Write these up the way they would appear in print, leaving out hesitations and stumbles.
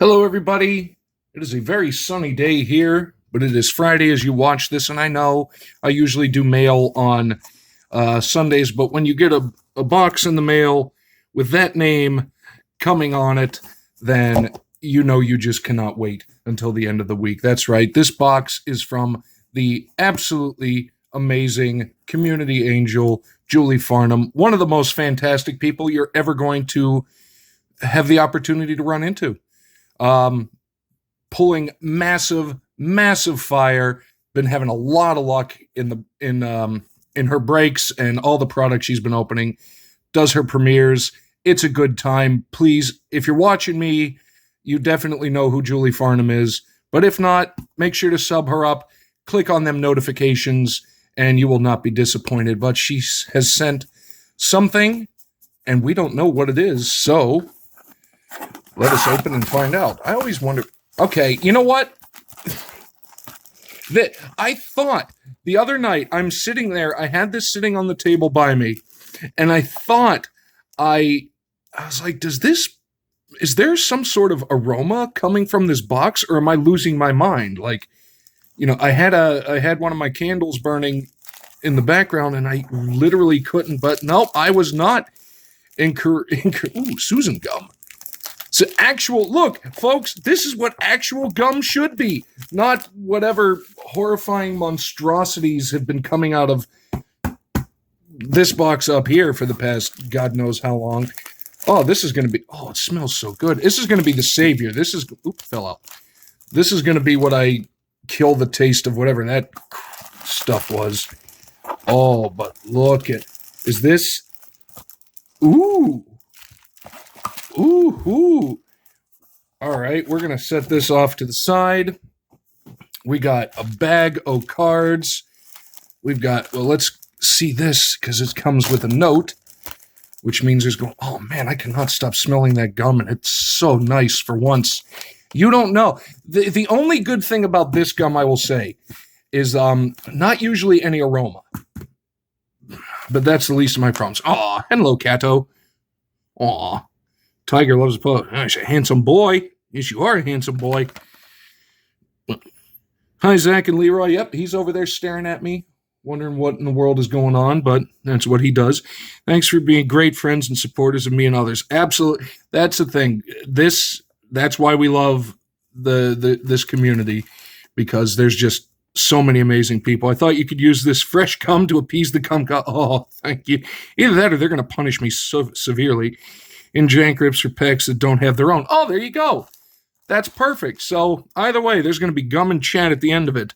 Hello, everybody. It is a very sunny day here, but it is Friday as you watch this, and I know I usually do mail on Sundays, but when you get a box in the mail with that name coming on it, then you know you just cannot wait until the end of the week. That's right. This box is from the absolutely amazing community angel, Julie Farnum, one of the most fantastic people you're ever going to have the opportunity to run into. Pulling massive fire. Been having a lot of luck in her breaks and all the products she's been opening. Does her premieres. It's a good time. Please, if you're watching me, you definitely know who Julie Farnum is. But if not, make sure to sub her up. Click on them notifications, and you will not be disappointed. But she has sent something, and we don't know what it is. So let us open and find out. I always wonder. Okay, you know what? I thought the other night, I'm sitting there, I had this sitting on the table by me, and I thought, I was like, is there some sort of aroma coming from this box, or am I losing my mind? Like, I had one of my candles burning in the background, and I literally couldn't, but nope, I was not ooh, Susan gum. So look, folks, this is what actual gum should be, not whatever horrifying monstrosities have been coming out of this box up here for the past God knows how long. Oh, this is going to be, it smells so good. This is going to be the savior. Fell out. This is going to be what I kill the taste of whatever that stuff was. Oh, but look is this, ooh. Ooh. All right, we're going to set this off to the side. We got a bag of cards. We've got, let's see this, because it comes with a note, which means there's going, oh man, I cannot stop smelling that gum, and it's so nice for once. You don't know. The only good thing about this gum, I will say, is not usually any aroma. But that's the least of my problems. Aw, hello, Cato. Aw. Tiger loves a pup. He's a handsome boy. Yes, you are a handsome boy. Hi, Zach and Leroy. Yep, he's over there staring at me, wondering what in the world is going on, but that's what he does. Thanks for being great friends and supporters of me and others. Absolutely. That's the thing. That's why we love this community, because there's just so many amazing people. I thought you could use this fresh gum to appease the gum god. Oh, thank you. Either that or they're going to punish me so severely. In jank rips for pets that don't have their own. Oh, there you go. That's perfect. So either way, there's going to be gum and chat at the end of it.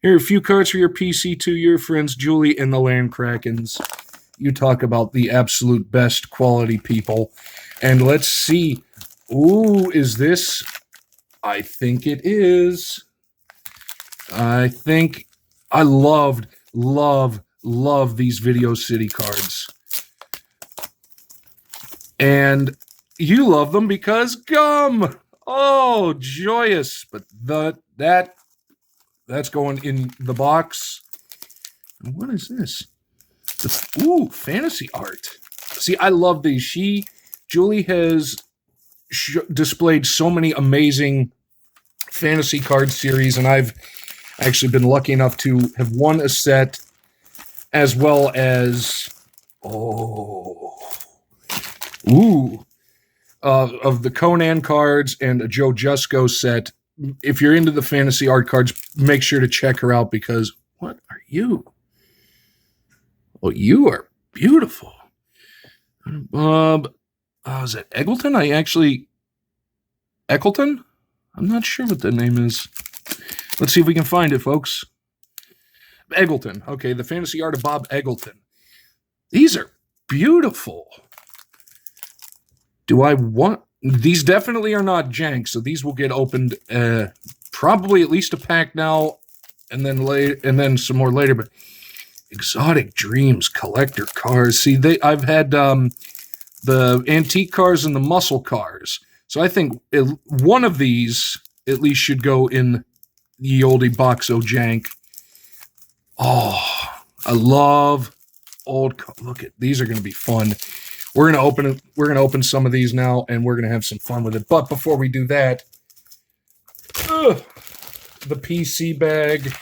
Here are a few cards for your PC to your friends, Julie and the Land Krakens. You talk about the absolute best quality people. And let's see. Ooh, is this? I think it is. I think I love these Video City cards. And you love them because gum. Oh, joyous. But that's going in the box. And what is this? Ooh, fantasy art. See, I love these. Julie has displayed so many amazing fantasy card series, and I've actually been lucky enough to have won a set, as well as, of the Conan cards and a Joe Jusko set. If you're into the fantasy art cards, make sure to check her out, because what are you? Oh, you are beautiful. Is it Eggleton? Eggleton? I'm not sure what the name is. Let's see if we can find it, folks. Eggleton. Okay, the fantasy art of Bob Eggleton. These are beautiful. Do I want... These definitely are not jank, so these will get opened probably at least a pack now, and then some more later. But Exotic Dreams collector cars. See, I've had the antique cars and the muscle cars. So I think one of these at least should go in the oldie Boxo jank. Oh, I love old... Look at these, are going to be fun. We're gonna open it. We're gonna open some of these now, and we're gonna have some fun with it. But before we do that, the PC bag.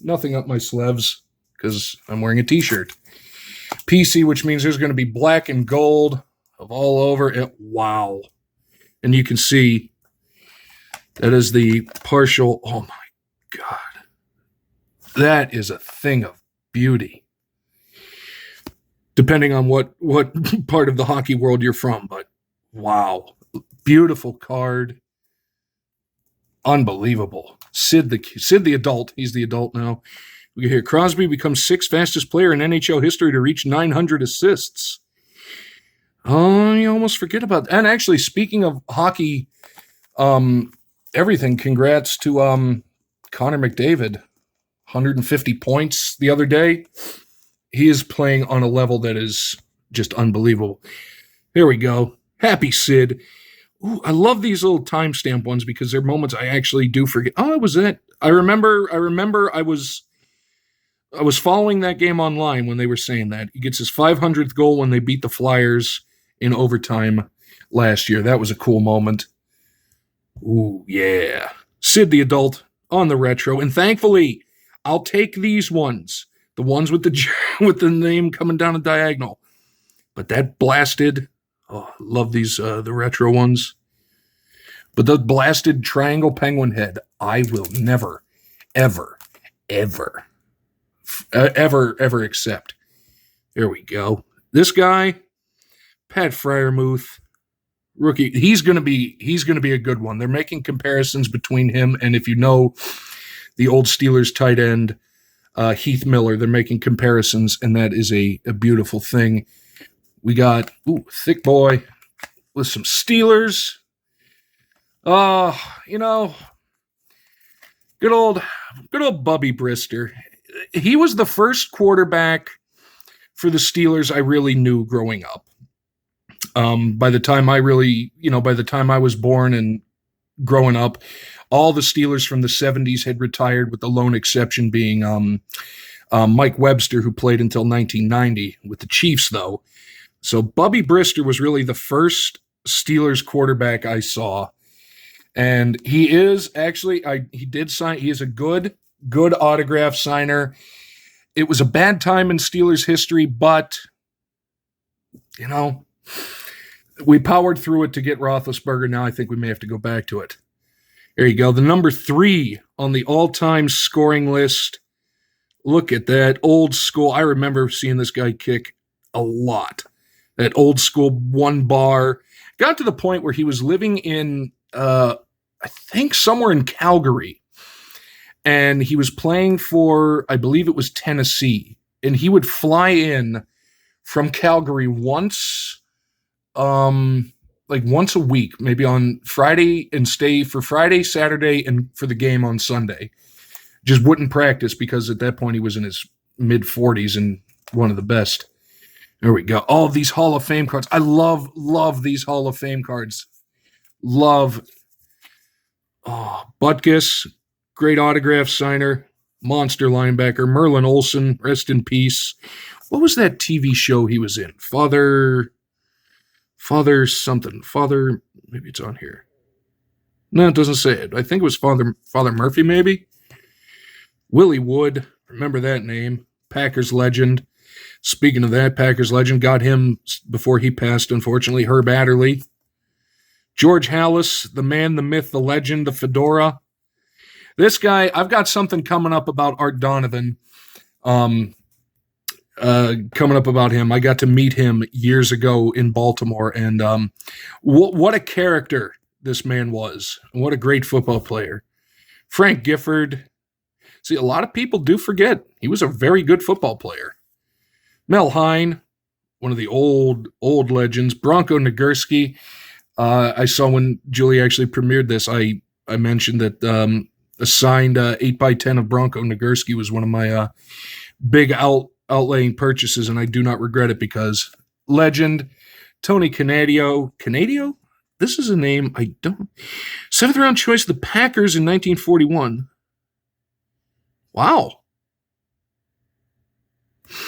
Nothing up my sleeves because I'm wearing a T-shirt. PC, which means there's going to be black and gold of all over it. Wow. And you can see that is the partial. Oh my God. That is a thing of beauty. Depending on what part of the hockey world you're from, but wow. Beautiful card. Unbelievable. Sid the adult. He's the adult now. We can hear Crosby becomes 6th fastest player in NHL history to reach 900 assists. Oh, you almost forget about that. And actually, speaking of hockey, everything, congrats to Connor McDavid. 150 points the other day. He is playing on a level that is just unbelievable. There we go. Happy Sid. Ooh, I love these little timestamp ones because they're moments I actually do forget. Oh, it was it. I remember I was following that game online when they were saying that. He gets his 500th goal when they beat the Flyers in overtime last year. That was a cool moment. Ooh, yeah. Sid the adult on the retro. And thankfully, I'll take these ones. The ones with the name coming down a diagonal. But that blasted... Oh, I love these, the retro ones. But the blasted triangle penguin head, I will never, ever, ever, ever accept. There we go. This guy, Pat Freiermuth, rookie. He's gonna be a good one. They're making comparisons between him and, if you know, the old Steelers tight end, Heath Miller. They're making comparisons, and that is a beautiful thing. We got, thick boy with some Steelers. Good old Bubby Brister. He was the first quarterback for the Steelers I really knew growing up. By the time I was born and growing up, all the Steelers from the 70s had retired, with the lone exception being Mike Webster, who played until 1990 with the Chiefs, though. So Bubby Brister was really the first Steelers quarterback I saw. And he is actually, he did sign, he is a good autograph signer. It was a bad time in Steelers history, but, we powered through it to get Roethlisberger. Now I think we may have to go back to it. There you go. The number 3 on the all-time scoring list. Look at that. Old school. I remember seeing this guy kick a lot. That old school one bar. Got to the point where he was living in, I think, somewhere in Calgary. And he was playing for, I believe it was Tennessee. And he would fly in from Calgary once a week, maybe on Friday, and stay for Friday, Saturday, and for the game on Sunday. Just wouldn't practice because at that point he was in his mid-40s and one of the best. There we go. All of these Hall of Fame cards. I love these Hall of Fame cards. Love. Oh, Butkus, great autograph signer, monster linebacker. Merlin Olsen, rest in peace. What was that TV show he was in? Father something. Father, maybe it's on here. No, it doesn't say it. I think it was Father Murphy, maybe. Willie Wood, remember that name. Packers legend. Speaking of that, Packers legend, got him before he passed, unfortunately, Herb Adderley. George Halas, the man, the myth, the legend, the fedora. This guy, I've got something coming up about Art Donovan. Coming up about him. I got to meet him years ago in Baltimore, and what a character this man was. What a great football player. Frank Gifford. See, a lot of people do forget he was a very good football player. Mel Hine, one of the old legends. Bronco Nagurski. I saw when Julie actually premiered this, I mentioned that a signed 8x10 of Bronco Nagurski was one of my big outlaying purchases, and I do not regret it because legend. Tony Canadio? This is a name I don't... 7th round choice of the Packers in 1941. Wow.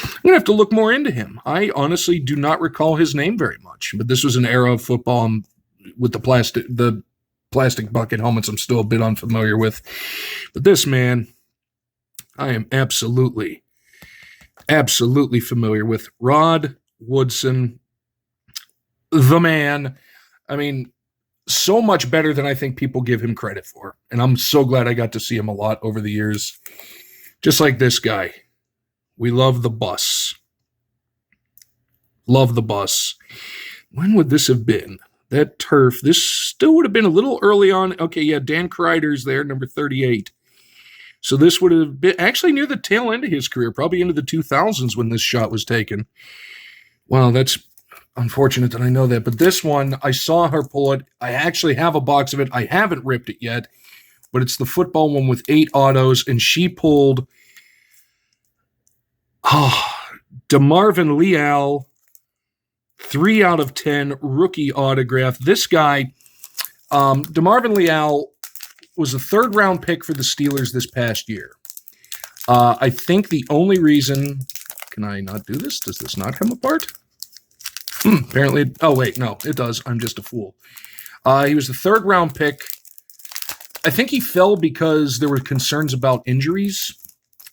I'm going to have to look more into him. I honestly do not recall his name very much, but this was an era of football with the plastic bucket helmets I'm still a bit unfamiliar with. But this man, I am absolutely familiar with. Rod Woodson, the man. I mean, so much better than I think people give him credit for. And I'm so glad I got to see him a lot over the years. Just like this guy. We love the bus. Love the bus. When would this have been? That turf. This still would have been a little early on. Okay, yeah, Dan Kreider's there, number 38. So this would have been actually near the tail end of his career, probably into the 2000s when this shot was taken. Wow, that's unfortunate that I know that. But this one, I saw her pull it. I actually have a box of it. I haven't ripped it yet, but it's the football one with 8 autos, and she pulled DeMarvin Leal, 3 out of 10 rookie autograph. This guy, DeMarvin Leal, was a 3rd-round pick for the Steelers this past year. I think the only reason... Can I not do this? Does this not come apart? Apparently... Oh, wait, no, it does. I'm just a fool. He was the 3rd-round pick. I think he fell because there were concerns about injuries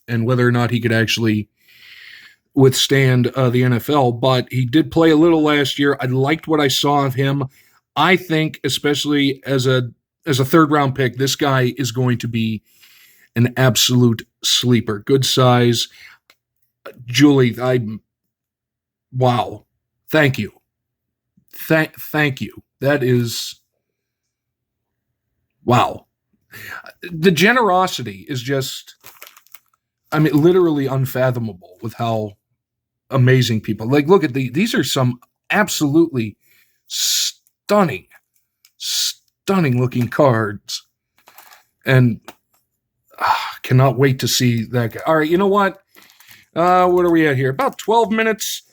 and whether or not he could actually withstand the NFL, but he did play a little last year. I liked what I saw of him. I think, especially as a 3rd-round pick, this guy is going to be an absolute sleeper. Good size. Julie, wow. Thank you. Thank you. That is, wow. The generosity is just, I mean, literally unfathomable with how amazing people. Like, look at these are some absolutely stunning looking cards. And cannot wait to see that guy. All right, you know what? What are we at here? About 12 minutes.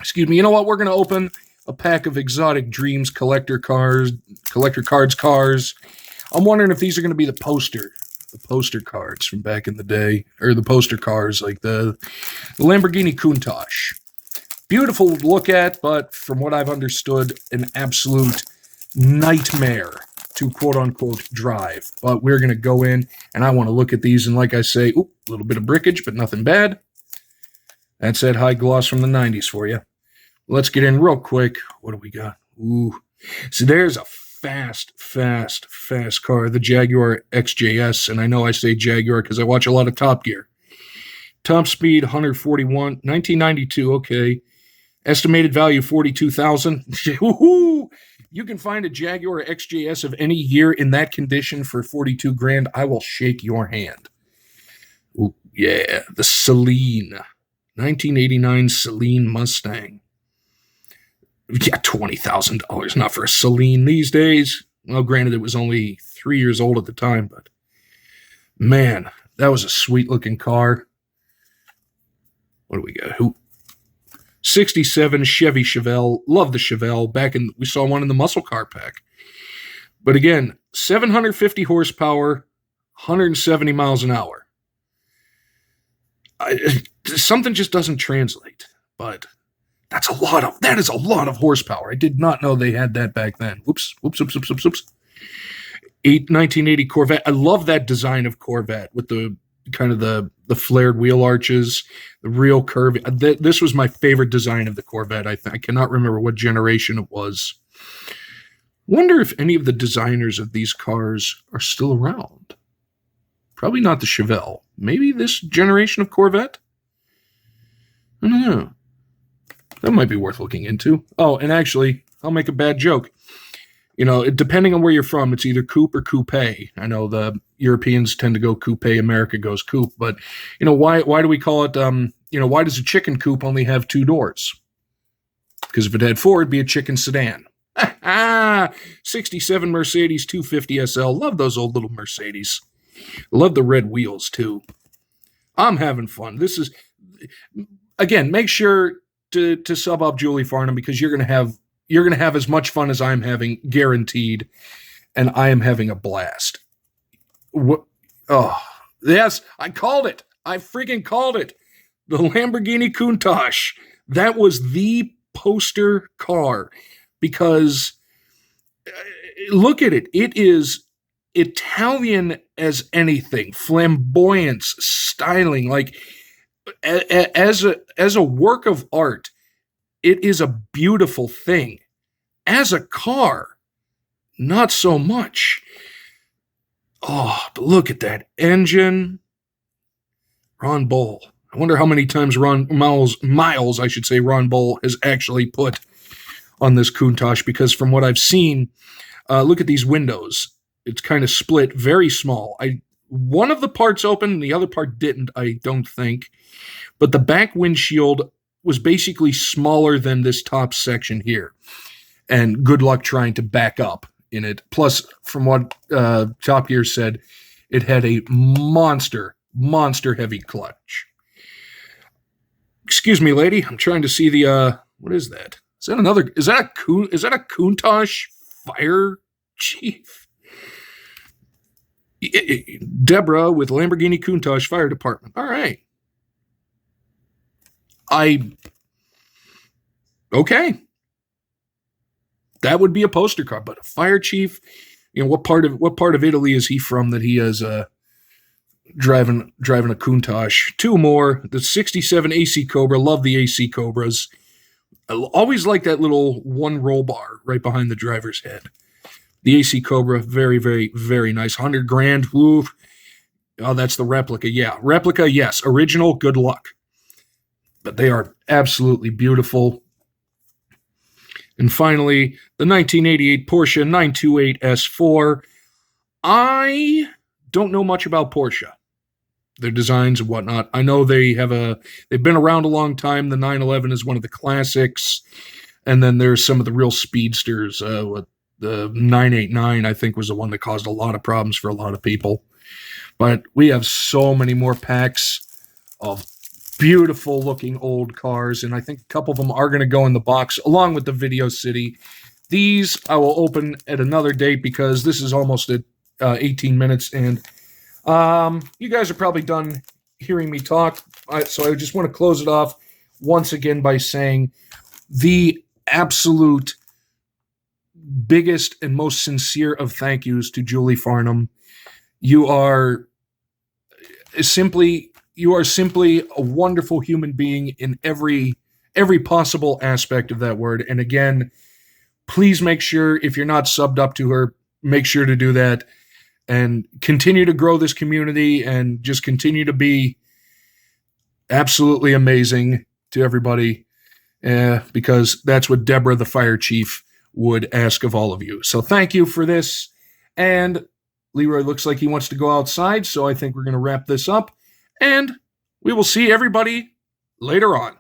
Excuse me. You know what? We're going to open a pack of Exotic Dreams collector cards. I'm wondering if these are going to be the poster cards from back in the day, or the poster cars, like the Lamborghini Countach. Beautiful to look at, but from what I've understood, an absolute nightmare to quote-unquote drive. But we're going to go in, and I want to look at these, and like I say, a little bit of brickage, but nothing bad. That's that high gloss from the 90s for you. Let's get in real quick. What do we got? Ooh. So there's a fast car, the Jaguar XJS, and I know I say Jaguar because I watch a lot of Top Gear. Top speed, 141, 1992, okay. Estimated value, $42,000. You can find a Jaguar XJS of any year in that condition for $42,000. I will shake your hand. Ooh, yeah, the Celine, 1989 Celine Mustang. Yeah, $20,000, not for a Celine these days. Well, granted, it was only 3 years old at the time, but man, that was a sweet-looking car. What do we got? 67 Chevy Chevelle. Love the Chevelle. We saw one in the muscle car pack. But again, 750 horsepower, 170 miles an hour. Something just doesn't translate, but that is a lot of horsepower. I did not know they had that back then. Whoops. 1980 Corvette. I love that design of Corvette with the kind of the flared wheel arches, the real curve. This was my favorite design of the Corvette. I cannot remember what generation it was. Wonder if any of the designers of these cars are still around. Probably not the Chevelle. Maybe this generation of Corvette? I don't know. That might be worth looking into. Oh, and actually, I'll make a bad joke. You know, depending on where you're from, it's either coupe or coupe. I know the Europeans tend to go coupe, America goes coupe. But, you know, why do we call it, why does a chicken coupe only have 2 doors? Because if it had 4, it'd be a chicken sedan. 67 Mercedes 250 SL. Love those old little Mercedes. Love the red wheels, too. I'm having fun. This is, again, make sure to sub up Julie Farnham, because you're gonna have as much fun as I'm having, guaranteed, and I am having a blast. Oh yes, I called it. I freaking called it. the Lamborghini Countach. That was the poster car because look at it. It is Italian as anything, flamboyance, styling. Like as a work of art, it is a beautiful thing. As a car, not so much. Oh, but look at that engine. Ron Bull. I wonder how many times miles, I should say, Ron Bull has actually put on this Countach, because from what I've seen, look at these windows. It's kind of split, very small. One of the parts open, the other part didn't, I don't think. But the back windshield was basically smaller than this top section here. And good luck trying to back up in it. Plus, from what Top Gear said, it had a monster heavy clutch. Excuse me, lady. I'm trying to see the what is that? Is that a Countach fire chief? Deborah with Lamborghini Countach Fire Department. All right. Okay. That would be a poster car, but a fire chief, what part of Italy is he from that he is driving a Countach? Two more. The 67 AC Cobra. Love the AC Cobras. I always like that little one roll bar right behind the driver's head. The AC Cobra, very, very, very nice. $100,000. Ooh. Oh, that's the replica. Yeah, replica, yes. Original, good luck. But they are absolutely beautiful. And finally, the 1988 Porsche 928 S4. I don't know much about Porsche, their designs and whatnot. I know they've been around a long time. The 911 is one of the classics. And then there's some of the real speedsters. The 989, I think, was the one that caused a lot of problems for a lot of people. But we have so many more packs of beautiful looking old cars, and I think a couple of them are going to go in the box along with the Video City. These I will open at another date because this is almost at 18 minutes, and you guys are probably done hearing me talk, so I just want to close it off once again by saying the absolute biggest and most sincere of thank yous to Julie Farnum. You are simply a wonderful human being in every possible aspect of that word. And again, please make sure, if you're not subbed up to her, make sure to do that and continue to grow this community and just continue to be absolutely amazing to everybody, because that's what Deborah, the fire chief, would ask of all of you. So thank you for this. And Leroy looks like he wants to go outside, so I think we're going to wrap this up. And we will see everybody later on.